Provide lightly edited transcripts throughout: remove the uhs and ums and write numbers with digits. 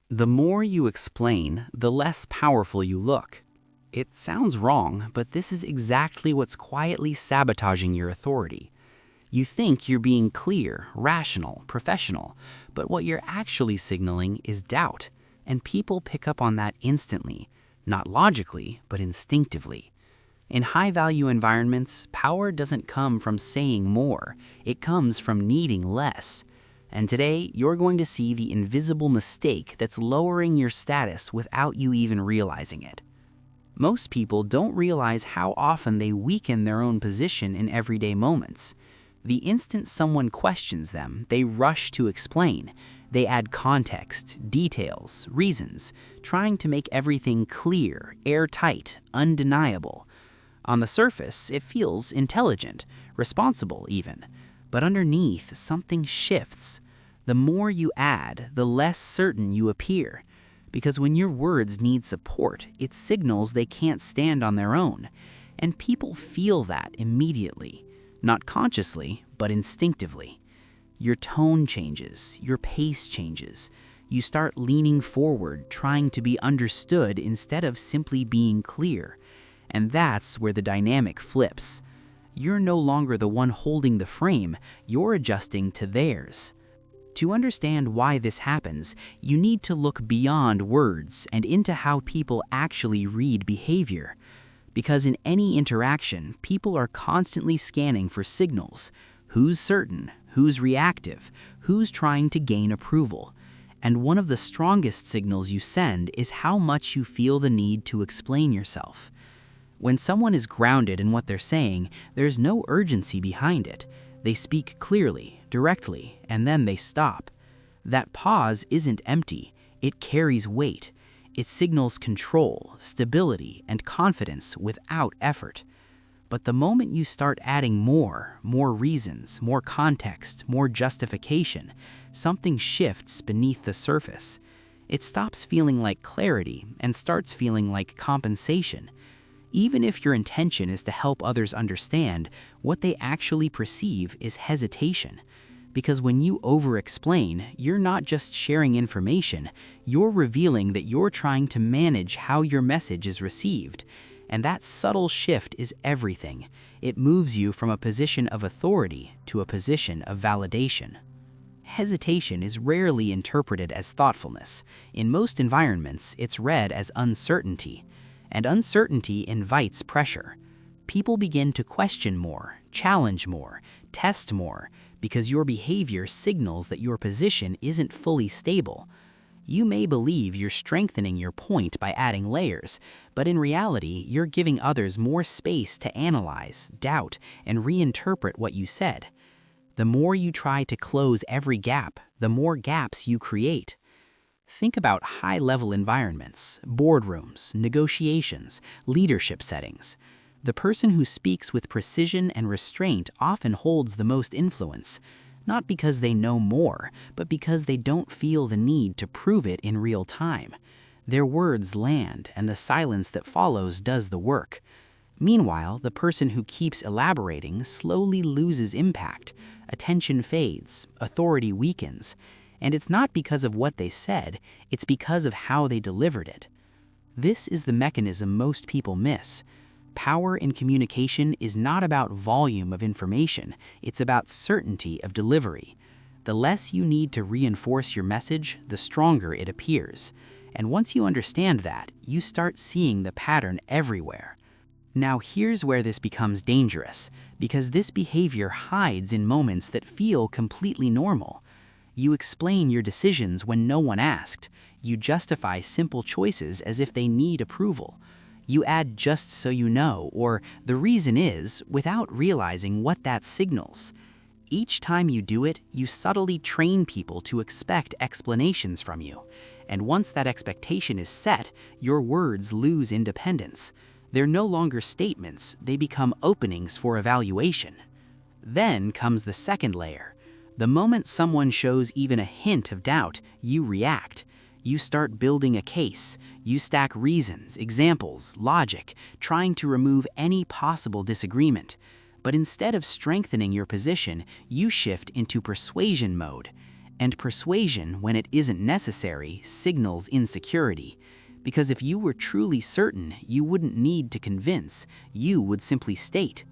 The more you explain, the less powerful you look. It sounds wrong, but this is exactly what's quietly sabotaging your authority. You think you're being clear, rational, professional, but what you're actually signaling is doubt, and people pick up on that instantly, not logically, but instinctively. In high-value environments, power doesn't come from saying more, it comes from needing less. And today, you're going to see the invisible mistake that's lowering your status without you even realizing it. Most people don't realize how often they weaken their own position in everyday moments. The instant someone questions them, they rush to explain. They add context, details, reasons, trying to make everything clear, airtight, undeniable. On the surface, it feels intelligent, responsible even. But underneath, something shifts. The more you add, the less certain you appear. Because when your words need support, it signals they can't stand on their own. And people feel that immediately. Not consciously, but instinctively. Your tone changes, your pace changes. You start leaning forward, trying to be understood instead of simply being clear. And that's where the dynamic flips. You're no longer the one holding the frame, you're adjusting to theirs. To understand why this happens, you need to look beyond words and into how people actually read behavior. Because in any interaction, people are constantly scanning for signals. Who's certain? Who's reactive? Who's trying to gain approval? And one of the strongest signals you send is how much you feel the need to explain yourself. When someone is grounded in what they're saying, there's no urgency behind it. They speak clearly, directly, and then they stop. That pause isn't empty. It carries weight. It signals control, stability, and confidence without effort. But the moment you start adding more reasons, more context, more justification, something shifts beneath the surface. It stops feeling like clarity and starts feeling like compensation. Even if your intention is to help others understand, what they actually perceive is hesitation. Because when you over-explain, you're not just sharing information, you're revealing that you're trying to manage how your message is received. And that subtle shift is everything. It moves you from a position of authority to a position of validation. Hesitation is rarely interpreted as thoughtfulness. In most environments, it's read as uncertainty. And uncertainty invites pressure. People begin to question more, challenge more, test more, because your behavior signals that your position isn't fully stable. You may believe you're strengthening your point by adding layers, but in reality, you're giving others more space to analyze, doubt, and reinterpret what you said. The more you try to close every gap, the more gaps you create. Think about high-level environments, boardrooms, negotiations, leadership settings. The person who speaks with precision and restraint often holds the most influence, not because they know more, but because they don't feel the need to prove it in real time. Their words land, and the silence that follows does the work. Meanwhile, the person who keeps elaborating slowly loses impact. Attention fades, authority weakens. And it's not because of what they said, it's because of how they delivered it. This is the mechanism most people miss. Power in communication is not about volume of information, it's about certainty of delivery. The less you need to reinforce your message, the stronger it appears. And once you understand that, you start seeing the pattern everywhere. Now here's where this becomes dangerous, because this behavior hides in moments that feel completely normal. You explain your decisions when no one asked. You justify simple choices as if they need approval. You add "just so you know" or "the reason is" without realizing what that signals. Each time you do it, you subtly train people to expect explanations from you. And once that expectation is set, your words lose independence. They're no longer statements, they become openings for evaluation. Then comes the second layer. The moment someone shows even a hint of doubt, you react. You start building a case. You stack reasons, examples, logic, trying to remove any possible disagreement. But instead of strengthening your position, you shift into persuasion mode. And persuasion, when it isn't necessary, signals insecurity. Because if you were truly certain, you wouldn't need to convince, you would simply state.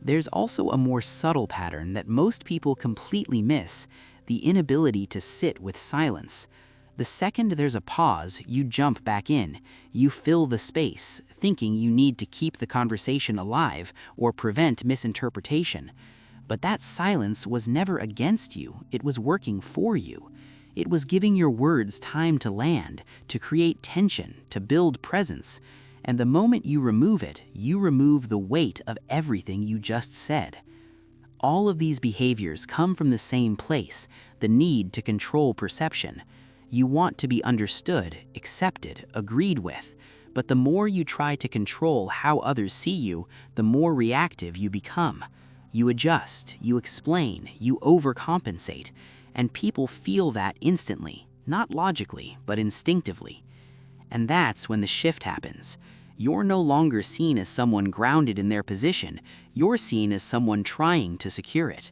There's also a more subtle pattern that most people completely miss, the inability to sit with silence. The second there's a pause, you jump back in. You fill the space, thinking you need to keep the conversation alive or prevent misinterpretation. But that silence was never against you, it was working for you. It was giving your words time to land, to create tension, to build presence. And the moment you remove it, you remove the weight of everything you just said. All of these behaviors come from the same place, the need to control perception. You want to be understood, accepted, agreed with. But the more you try to control how others see you, the more reactive you become. You adjust, you explain, you overcompensate. And people feel that instantly, not logically, but instinctively. And that's when the shift happens. You're no longer seen as someone grounded in their position, you're seen as someone trying to secure it.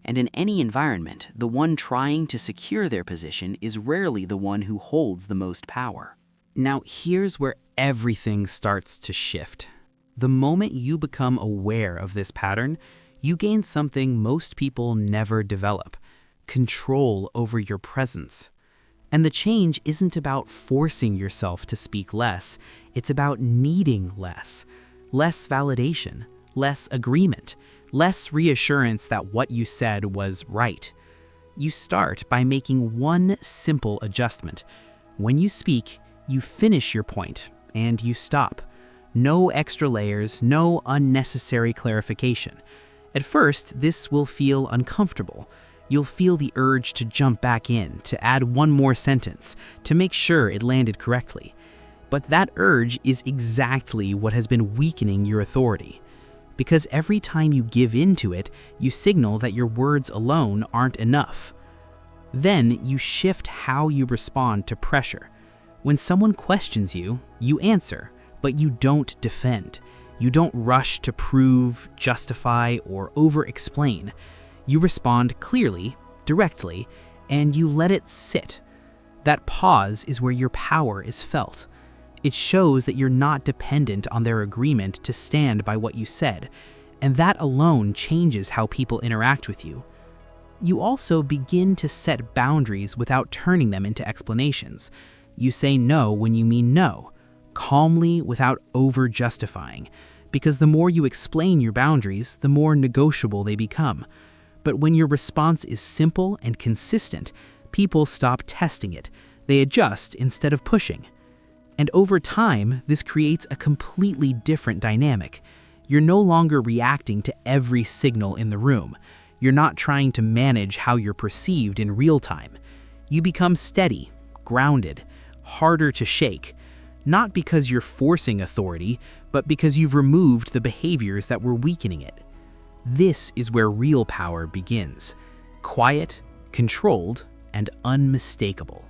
And in any environment, the one trying to secure their position is rarely the one who holds the most power. Now, here's where everything starts to shift. The moment you become aware of this pattern, you gain something most people never develop: control over your presence. And the change isn't about forcing yourself to speak less, it's about needing less. Less validation, less agreement, less reassurance that what you said was right. You start by making one simple adjustment. When you speak, you finish your point and you stop. No extra layers, no unnecessary clarification. At first, this will feel uncomfortable. You'll feel the urge to jump back in, to add one more sentence, to make sure it landed correctly. But that urge is exactly what has been weakening your authority. Because every time you give in to it, you signal that your words alone aren't enough. Then you shift how you respond to pressure. When someone questions you, you answer, but you don't defend. You don't rush to prove, justify, or over-explain. You respond clearly, directly, and you let it sit. That pause is where your power is felt. It shows that you're not dependent on their agreement to stand by what you said, and that alone changes how people interact with you. You also begin to set boundaries without turning them into explanations. You say no when you mean no, calmly without over-justifying, because the more you explain your boundaries, the more negotiable they become. But when your response is simple and consistent, people stop testing it. They adjust instead of pushing. And over time, this creates a completely different dynamic. You're no longer reacting to every signal in the room. You're not trying to manage how you're perceived in real time. You become steady, grounded, harder to shake, not because you're forcing authority, but because you've removed the behaviors that were weakening it. This is where real power begins: quiet, controlled, and unmistakable.